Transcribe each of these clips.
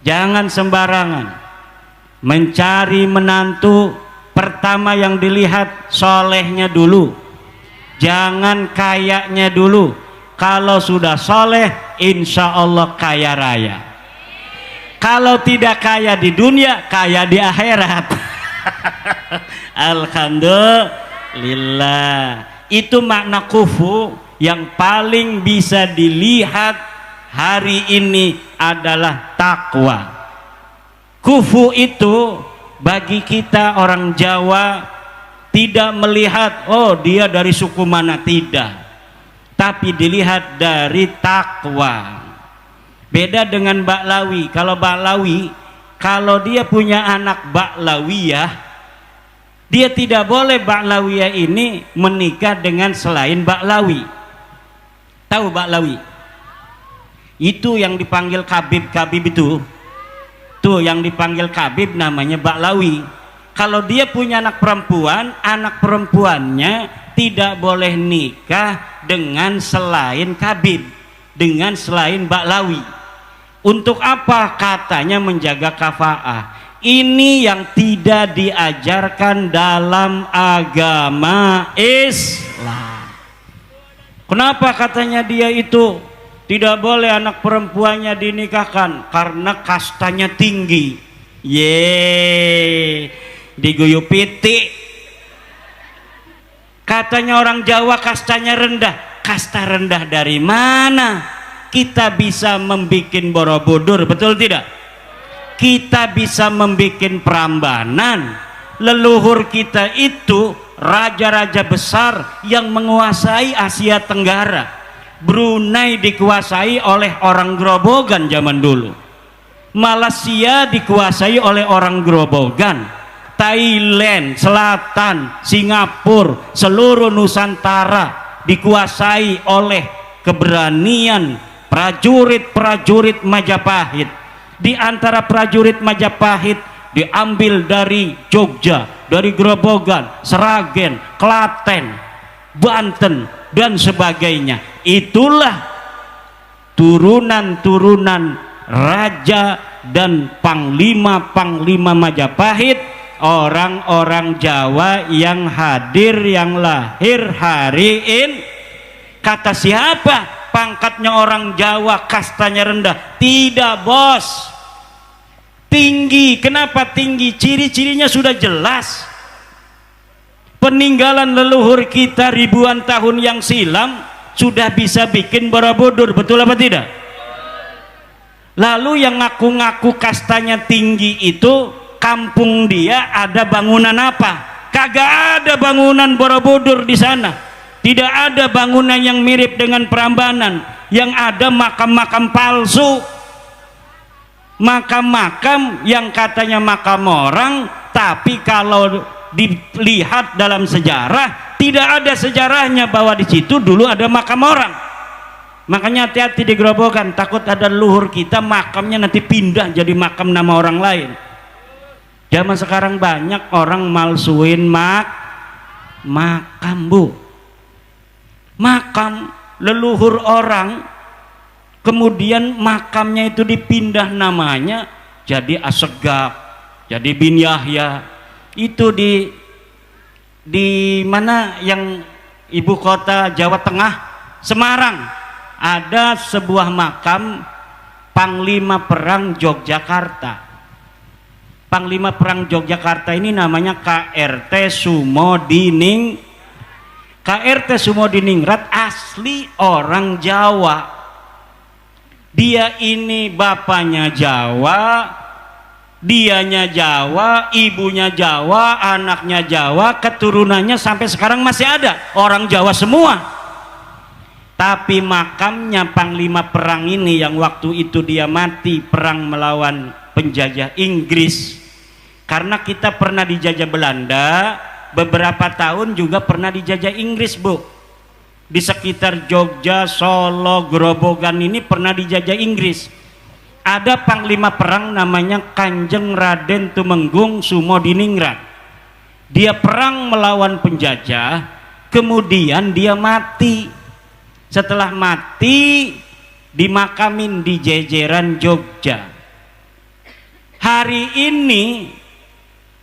Jangan sembarangan mencari menantu. Pertama yang dilihat solehnya dulu, jangan kayanya dulu. Kalau sudah soleh, insya Allah kaya raya. Kalau tidak kaya di dunia, kaya di akhirat. Alhamdulillah. Itu makna kufu yang paling bisa dilihat hari ini adalah takwa. Kufu itu bagi kita orang Jawa tidak melihat oh dia dari suku mana, tidak, tapi dilihat dari takwa. Beda dengan Baklawi. Kalau Baklawi, kalau dia punya anak Baklawiyah, dia tidak boleh Baklawiyah ini menikah dengan selain Baklawi. Tahu Baklawi? Itu yang dipanggil Kabib itu. Tuh yang dipanggil Kabib namanya Baklawi. Kalau dia punya anak perempuannya tidak boleh nikah dengan selain Kabib, dengan selain Baklawi. Untuk apa? Katanya menjaga kafaah. Ini yang tidak diajarkan dalam agama Islam. Kenapa katanya dia itu tidak boleh anak perempuannya dinikahkan? Karena kastanya tinggi. Diguyup pitik. Katanya orang Jawa kastanya rendah. Kasta rendah dari mana? Kita bisa membuat Borobudur, betul tidak? Kita bisa membuat Prambanan. Leluhur kita itu raja-raja besar yang menguasai Asia Tenggara. Brunei dikuasai oleh orang Grobogan zaman dulu. Malaysia dikuasai oleh orang Grobogan. Thailand, Selatan, Singapura, seluruh Nusantara dikuasai oleh keberanian prajurit-prajurit Majapahit. Di antara prajurit Majapahit diambil dari Jogja, dari Grobogan, Seragen, Klaten, Banten dan sebagainya. Itulah turunan-turunan raja dan panglima-panglima Majapahit, orang-orang Jawa yang hadir, yang lahir hari ini. Kata siapa? Pangkatnya orang Jawa kastanya rendah. Tidak, bos. Tinggi. Kenapa tinggi? Ciri-cirinya sudah jelas. Peninggalan leluhur kita ribuan tahun yang silam sudah bisa bikin Borobudur, betul apa tidak? Lalu yang ngaku-ngaku kastanya tinggi itu, kampung dia ada bangunan apa? Kagak ada bangunan Borobudur di sana. Tidak ada bangunan yang mirip dengan Prambanan. Yang ada makam-makam palsu, makam-makam yang katanya makam orang, tapi kalau dilihat dalam sejarah tidak ada sejarahnya bahwa di situ dulu ada makam orang. Makanya hati-hati di Grobogan, takut ada leluhur kita makamnya nanti pindah jadi makam nama orang lain. Zaman sekarang banyak orang malsuin makam, Bu. Makam leluhur orang, kemudian makamnya itu dipindah namanya jadi Assegaf, jadi bin Yahya. Itu di mana yang ibu kota Jawa Tengah, Semarang, ada sebuah makam Panglima Perang Yogyakarta. Panglima Perang Yogyakarta ini namanya KRT Sumodiningrat. KRT Sumodiningrat asli orang Jawa. Dia ini bapaknya Jawa, dianya Jawa, ibunya Jawa, anaknya Jawa, keturunannya sampai sekarang masih ada orang Jawa semua. Tapi makamnya Panglima Perang ini yang waktu itu dia mati perang melawan penjajah Inggris. Karena kita pernah dijajah Belanda, beberapa tahun juga pernah dijajah Inggris, Bu. Di sekitar Jogja, Solo, Grobogan ini pernah dijajah Inggris. Ada panglima perang namanya Kanjeng Raden Tumenggung Sumodiningrat. Dia perang melawan penjajah, kemudian dia mati. Setelah mati dimakamin di jejeran Jogja. Hari ini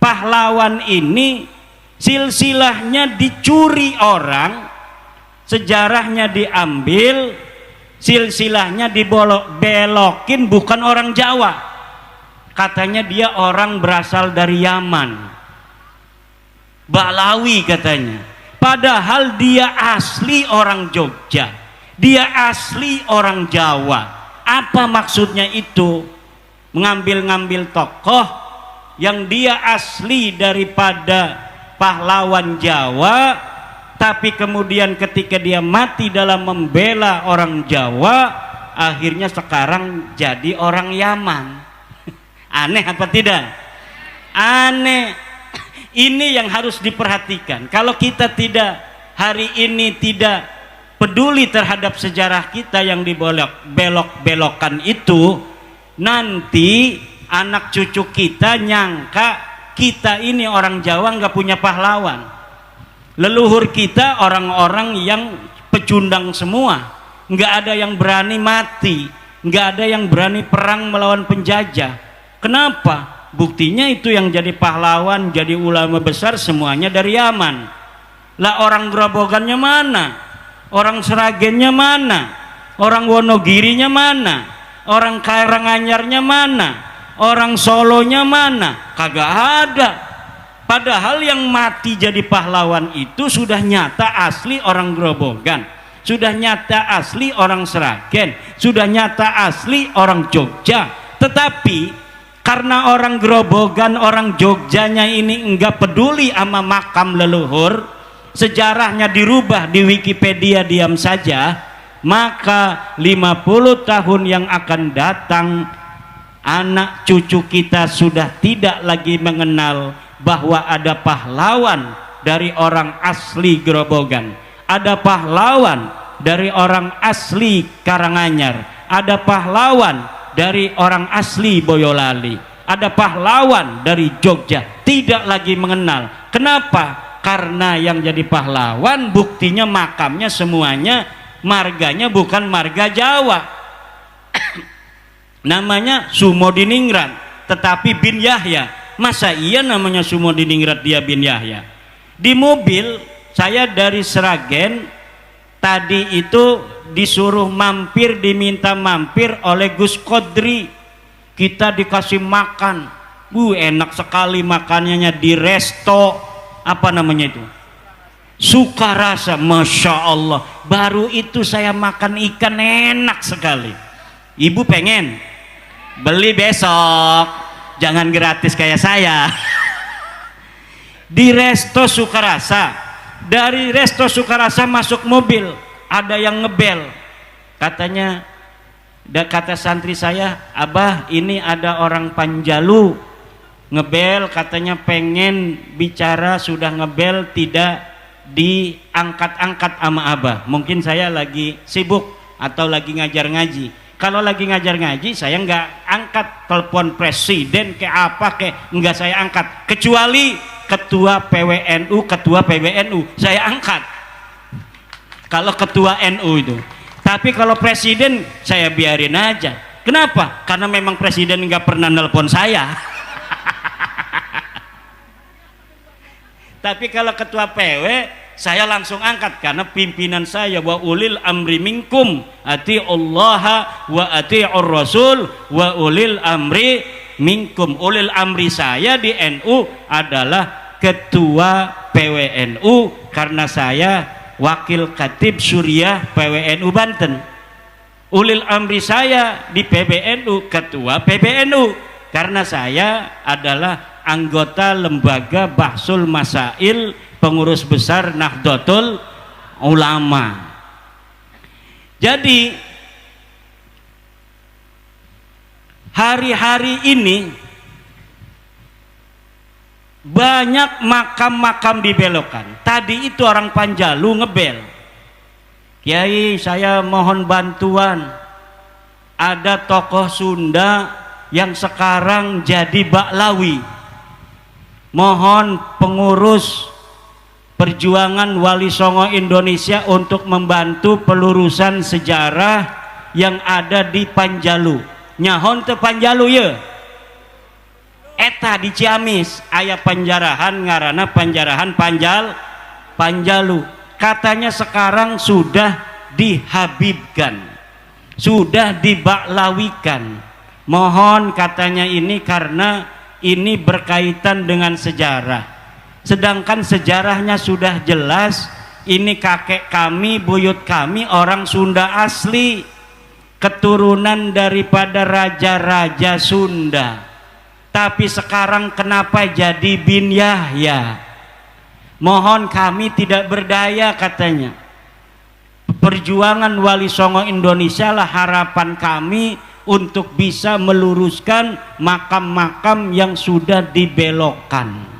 pahlawan ini silsilahnya dicuri orang, sejarahnya diambil, silsilahnya dibolok-belokin, bukan orang Jawa. Katanya dia orang berasal dari Yaman, Ba'lawi katanya. Padahal dia asli orang Jogja, dia asli orang Jawa. Apa maksudnya itu? Mengambil-ngambil tokoh yang dia asli daripada pahlawan Jawa, tapi kemudian ketika dia mati dalam membela orang Jawa, akhirnya sekarang jadi orang Yaman. Aneh apa tidak? Aneh. Ini yang harus diperhatikan. Kalau kita tidak hari ini tidak peduli terhadap sejarah kita yang dibelok-belokkan itu, nanti anak cucu kita nyangka kita ini orang Jawa nggak punya pahlawan. Leluhur kita orang-orang yang pecundang semua, nggak ada yang berani mati, nggak ada yang berani perang melawan penjajah. Kenapa? Buktinya itu yang jadi pahlawan, jadi ulama besar semuanya dari Yaman. Lah orang Grobogannya mana? Orang Seragennya mana? Orang Wonogirinya mana? Orang Karanganyarnya mana? Orang Solonya mana? Kagak ada. Padahal yang mati jadi pahlawan itu sudah nyata asli orang Grobogan, sudah nyata asli orang Seragen, sudah nyata asli orang Jogja. Tetapi karena orang Grobogan, orang Jogjanya ini enggak peduli sama makam leluhur, sejarahnya dirubah di Wikipedia diam saja, maka 50 tahun yang akan datang anak cucu kita sudah tidak lagi mengenal bahwa ada pahlawan dari orang asli Grobogan, ada pahlawan dari orang asli Karanganyar, ada pahlawan dari orang asli Boyolali, ada pahlawan dari Jogja. Tidak lagi mengenal. Kenapa? Karena yang jadi pahlawan buktinya makamnya semuanya marganya bukan marga Jawa. Namanya Sumodiningrat, tetapi bin Yahya. Masa iya namanya Sumodiningrat dia bin Yahya? Di mobil saya dari Seragen tadi itu disuruh mampir, diminta mampir oleh Gus Kodri. Kita dikasih makan, enak sekali makanannya di resto apa namanya itu, Sukarasa. Masya Allah, baru itu saya makan ikan enak sekali. Ibu pengen beli besok, jangan gratis kayak saya. Di resto Sukarasa. Dari resto Sukarasa masuk mobil, ada yang ngebel, katanya, kata santri saya, Abah ini ada orang Panjalu ngebel, katanya pengen bicara, sudah ngebel tidak diangkat-angkat sama Abah. Mungkin saya lagi sibuk atau lagi ngajar ngaji. Kalau lagi ngajar ngaji saya nggak angkat telepon presiden kayak apa kayak, nggak saya angkat, kecuali ketua PWNU, ketua PBNU saya angkat kalau ketua NU itu. Tapi kalau presiden saya biarin aja. Kenapa? Karena memang presiden nggak pernah nelpon saya. Tapi kalau ketua PW saya langsung angkat karena pimpinan saya, wa ulil amri minkum atiullaha wa atiur rasul wa ulil amri minkum. Ulil amri saya di NU adalah ketua PWNU karena saya wakil Khatib Suriah PWNU Banten. Ulil amri saya di PBNU ketua PBNU karena saya adalah anggota lembaga Bahsul Masail, pengurus besar Nahdlatul Ulama. Jadi hari-hari ini banyak makam-makam dibelokkan. Tadi itu orang Panjalu ngebel, Kiai saya mohon bantuan, ada tokoh Sunda yang sekarang jadi Ba'lawi, mohon pengurus perjuangan Wali Songo Indonesia untuk membantu pelurusan sejarah yang ada di Panjalu. Nyahon te Panjalu ya, eta di Ciamis aya panjarahan ngaranna panjarahan Panjalu. Katanya sekarang sudah dihabibkan, sudah dibaklawikan. Mohon katanya ini karena ini berkaitan dengan sejarah. Sedangkan sejarahnya sudah jelas. Ini kakek kami, buyut kami orang Sunda asli, keturunan daripada raja-raja Sunda. Tapi sekarang kenapa jadi bin Yahya? Mohon kami tidak berdaya katanya. Perjuangan Wali Songo Indonesia lah harapan kami untuk bisa meluruskan makam-makam yang sudah dibelokkan.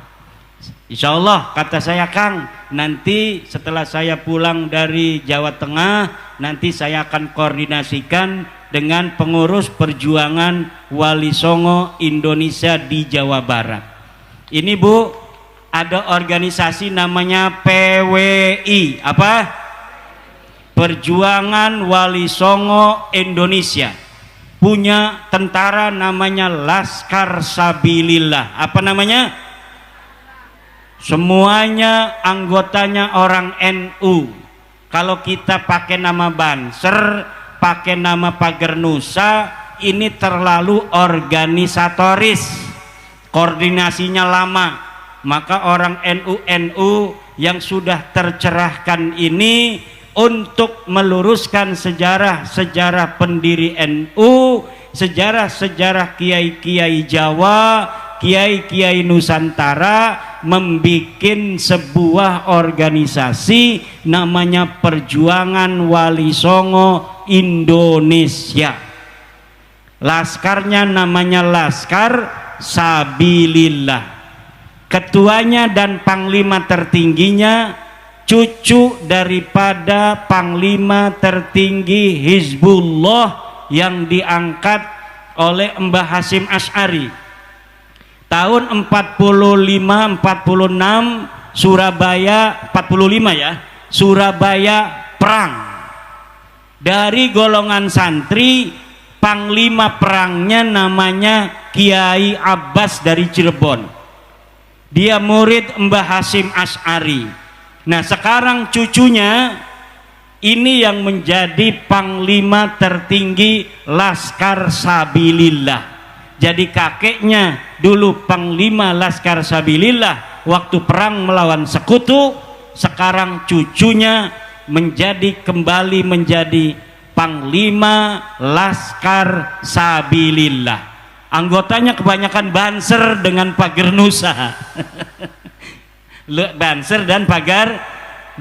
Insya Allah kata saya Kang, nanti setelah saya pulang dari Jawa Tengah, nanti saya akan koordinasikan dengan pengurus perjuangan Wali Songo Indonesia di Jawa Barat. Ini Bu, ada organisasi namanya PWI, apa? Perjuangan Wali Songo Indonesia. Punya tentara namanya Laskar Sabilillah. Apa namanya? Semuanya anggotanya orang NU. Kalau kita pakai nama Banser, pakai nama Pagar Nusa, ini terlalu organisatoris, koordinasinya lama. Maka orang NU yang sudah tercerahkan ini untuk meluruskan sejarah-sejarah pendiri NU, sejarah-sejarah kiai-kiai Jawa, kiai-kiai Nusantara, membikin sebuah organisasi namanya Perjuangan Wali Songo Indonesia. Laskarnya namanya Laskar Sabilillah. Ketuanya dan panglima tertingginya cucu daripada panglima tertinggi Hizbullah yang diangkat oleh Mbah Hasyim Asy'ari tahun 45-46 Surabaya, 45 ya, Surabaya perang. Dari golongan santri, panglima perangnya namanya Kiai Abbas dari Cirebon. Dia murid Mbah Hasyim Asy'ari. Nah sekarang cucunya ini yang menjadi panglima tertinggi Laskar Sabilillah. Jadi kakeknya dulu panglima Laskar Sabilillah waktu perang melawan sekutu, sekarang cucunya kembali menjadi panglima Laskar Sabilillah. Anggotanya kebanyakan Banser dengan Pagar Nusa. Banser dan Pagar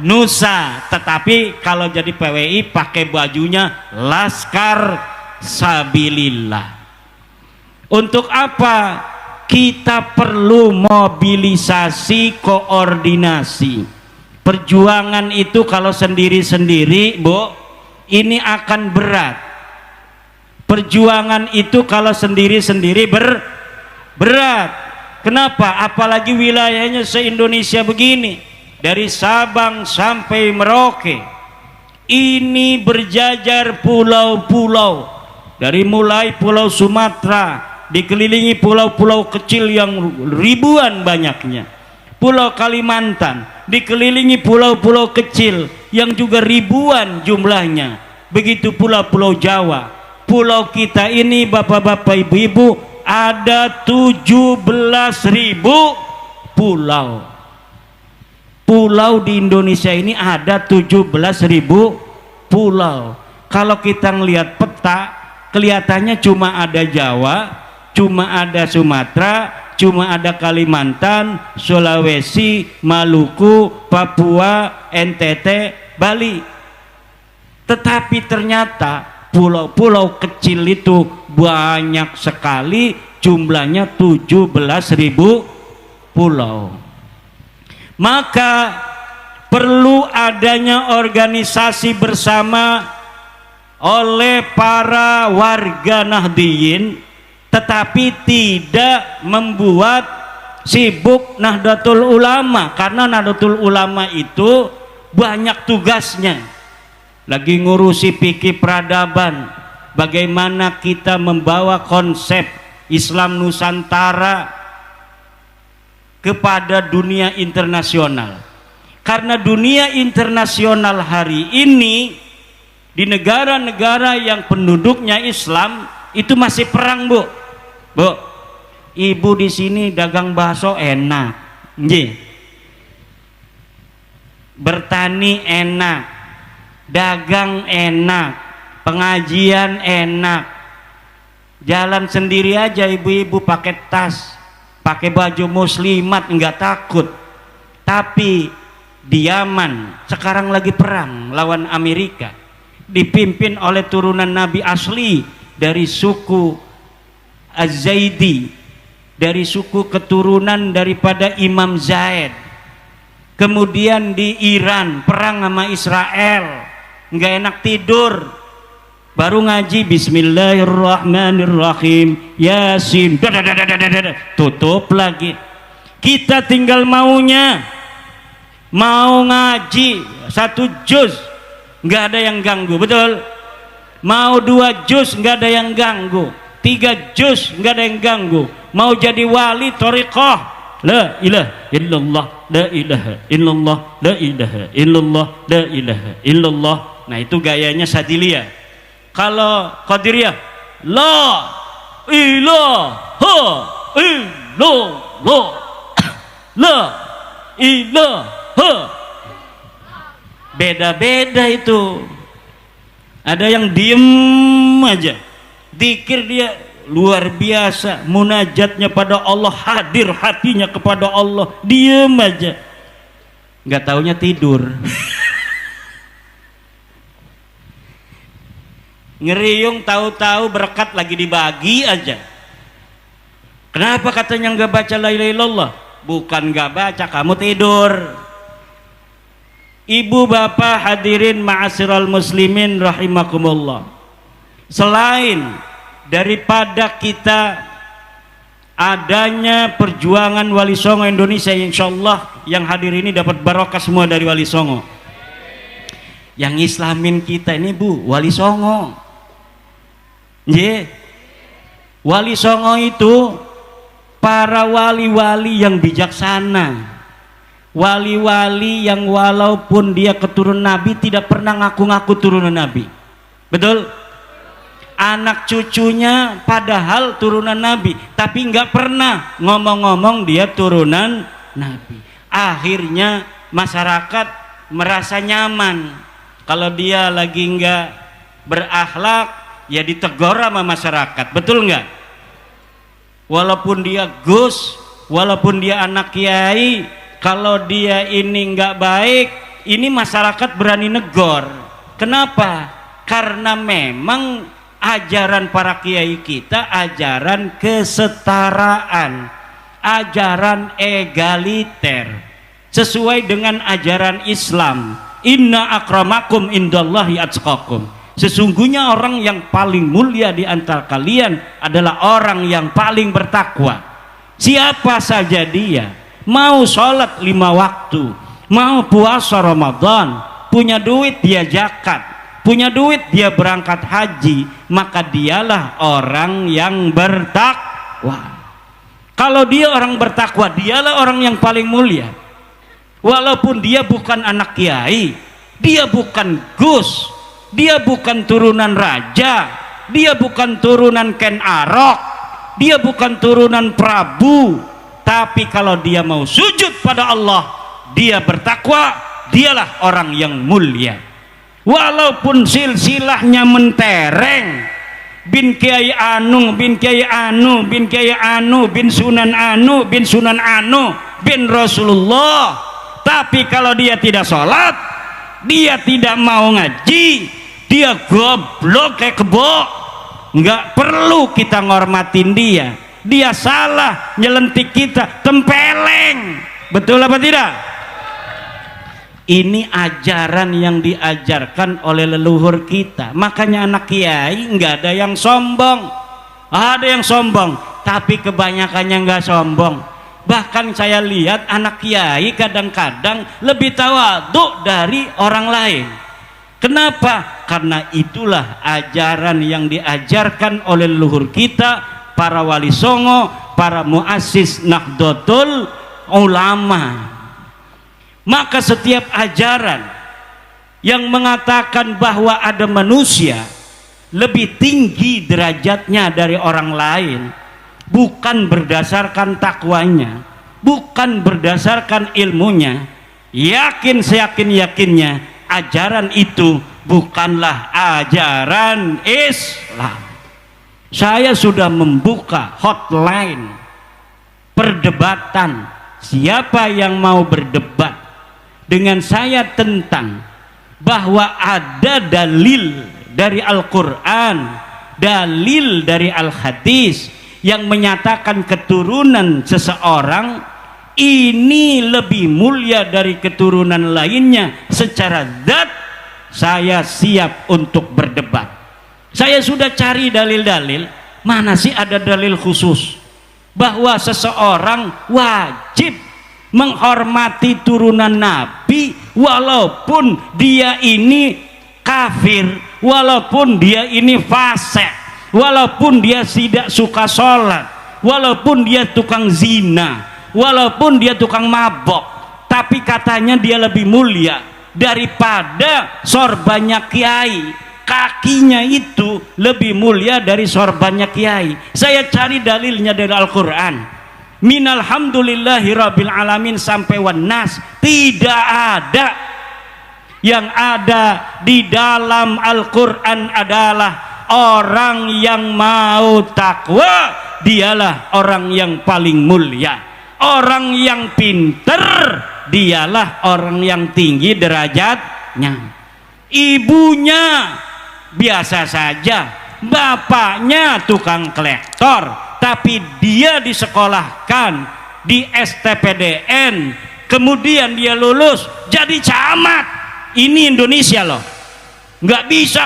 Nusa, tetapi kalau jadi PWI pakai bajunya Laskar Sabilillah. Untuk apa? Kita perlu mobilisasi, koordinasi. Perjuangan itu kalau sendiri-sendiri, Bu, ini akan berat. Perjuangan itu kalau sendiri-sendiri berat. Kenapa? Apalagi wilayahnya se-Indonesia begini, dari Sabang sampai Merauke. Ini berjajar pulau-pulau, dari mulai Pulau Sumatera, dikelilingi pulau-pulau kecil yang ribuan banyaknya. Pulau Kalimantan dikelilingi pulau-pulau kecil yang juga ribuan jumlahnya. Begitu pula Pulau Jawa. Pulau kita ini bapak-bapak ibu-ibu ada 17.000 pulau. Pulau di Indonesia ini ada 17.000 pulau. Kalau kita ngelihat peta, kelihatannya cuma ada Jawa, cuma ada Sumatera, cuma ada Kalimantan, Sulawesi, Maluku, Papua, NTT, Bali. Tetapi ternyata pulau-pulau kecil itu banyak sekali, jumlahnya 17.000 pulau. Maka perlu adanya organisasi bersama oleh para warga Nahdliyin, tetapi tidak membuat sibuk Nahdlatul Ulama, karena Nahdlatul Ulama itu banyak tugasnya. Lagi ngurusi fikih peradaban, bagaimana kita membawa konsep Islam Nusantara kepada dunia internasional. Karena dunia internasional hari ini di negara-negara yang penduduknya Islam itu masih perang, Bu. Bu, ibu di sini dagang bakso enak, nggih. Bertani enak, dagang enak, pengajian enak. Jalan sendiri aja ibu-ibu pakai tas, pakai baju muslimat enggak takut. Tapi di Yaman sekarang lagi perang lawan Amerika, dipimpin oleh turunan Nabi asli dari suku Az-Zaidi, dari suku keturunan daripada Imam Zaid. Kemudian di Iran perang sama Israel, nggak enak tidur, baru ngaji Bismillahirrahmanirrahim, Yasin, tutup lagi. Kita tinggal maunya, mau ngaji 1 juz nggak ada yang ganggu, betul? Mau 2 juz nggak ada yang ganggu, 3 juz nggak ada yang ganggu. Mau jadi wali thariqah, la ilaha illallah, la ilaha illallah, la ilaha illallah, la ilaha illallah. Nah itu gayanya Sadiliyah. Kalau Qadiriyah, la ilaha illallah, la ilaha. Beda-beda itu. Ada yang diem aja, zikir dia luar biasa, munajatnya pada Allah, hadir hatinya kepada Allah, diem aja, nggak taunya tidur. Ngeriung tahu-tahu berkat lagi dibagi aja. Kenapa katanya nggak baca la ilaha illallah? Bukan nggak baca, kamu tidur. Ibu bapak hadirin ma'asyiral muslimin rahimakumullah, selain daripada kita adanya perjuangan Wali Songo Indonesia, insya Allah yang hadir ini dapat barokah semua dari Wali Songo. Yang islamin kita ini, Bu, Wali Songo. Yeah. Wali Songo itu para wali-wali yang bijaksana, wali-wali yang walaupun dia keturunan Nabi tidak pernah ngaku-ngaku turunan Nabi, betul? Anak cucunya padahal turunan Nabi, tapi nggak pernah ngomong-ngomong dia turunan Nabi. Akhirnya masyarakat merasa nyaman. Kalau dia lagi nggak berakhlak, ya ditegur sama masyarakat, betul nggak? Walaupun dia Gus, walaupun dia anak kiai, kalau dia ini nggak baik, ini masyarakat berani negor. Kenapa? Karena memang ajaran para kiai kita ajaran kesetaraan, ajaran egaliter, sesuai dengan ajaran Islam. Inna akramakum indallahi atqakum. Sesungguhnya orang yang paling mulia di antara kalian adalah orang yang paling bertakwa. Siapa saja dia, mau sholat 5 waktu, mau puasa Ramadan, punya duit dia zakat, punya duit dia berangkat haji, maka dialah orang yang bertakwa. Kalau dia orang bertakwa, dialah orang yang paling mulia. Walaupun dia bukan anak kiai, dia bukan Gus, dia bukan turunan raja, dia bukan turunan Ken Arok, dia bukan turunan Prabu, tapi kalau dia mau sujud pada Allah, dia bertakwa, dialah orang yang mulia. Walaupun silsilahnya mentereng, bin Kiai Anu, bin Kiai Anu, bin Kiai Anu, bin Sunan Anu, bin Sunan Anu, bin Rasulullah, tapi kalau dia tidak sholat, dia tidak mau ngaji, dia goblok kayak kebo, nggak perlu kita ngormatin dia. Dia salah nyelentik kita, tempeleng, betul apa tidak? Ini ajaran yang diajarkan oleh leluhur kita. Makanya anak kiai nggak ada yang sombong, ada yang sombong, tapi kebanyakannya nggak sombong. Bahkan saya lihat anak kiai kadang-kadang lebih tawadhu dari orang lain. Kenapa? Karena itulah ajaran yang diajarkan oleh leluhur kita, para wali songo, para muassis Nahdlatul ulama. Maka setiap ajaran yang mengatakan bahwa ada manusia lebih tinggi derajatnya dari orang lain, bukan berdasarkan takwanya, bukan berdasarkan ilmunya, yakin seyakin-yakinnya ajaran itu bukanlah ajaran Islam. Saya sudah membuka hotline perdebatan. Siapa yang mau berdebat dengan saya tentang bahwa ada dalil dari Al-Quran, dalil dari Al-Hadis yang menyatakan keturunan seseorang ini lebih mulia dari keturunan lainnya secara zat, saya siap untuk berdebat. Saya sudah cari dalil-dalil, mana sih ada dalil khusus bahwa seseorang wajib menghormati turunan Nabi walaupun dia ini kafir, walaupun dia ini fasik, walaupun dia tidak suka sholat, walaupun dia tukang zina, walaupun dia tukang mabok, tapi katanya dia lebih mulia daripada sorbannya kiai. Kakinya itu lebih mulia dari sorbannya kiai. Saya cari dalilnya dari Al-Quran, minal hamdulillahi rabbil alamin sampai wan nas, tidak ada. Yang ada di dalam Al-Quran adalah orang yang mau takwa dialah orang yang paling mulia, orang yang pinter dialah orang yang tinggi derajatnya. Ibunya biasa saja, bapaknya tukang kolektor, tapi dia disekolahkan di STPDN, kemudian dia lulus jadi camat. Ini Indonesia loh, nggak bisa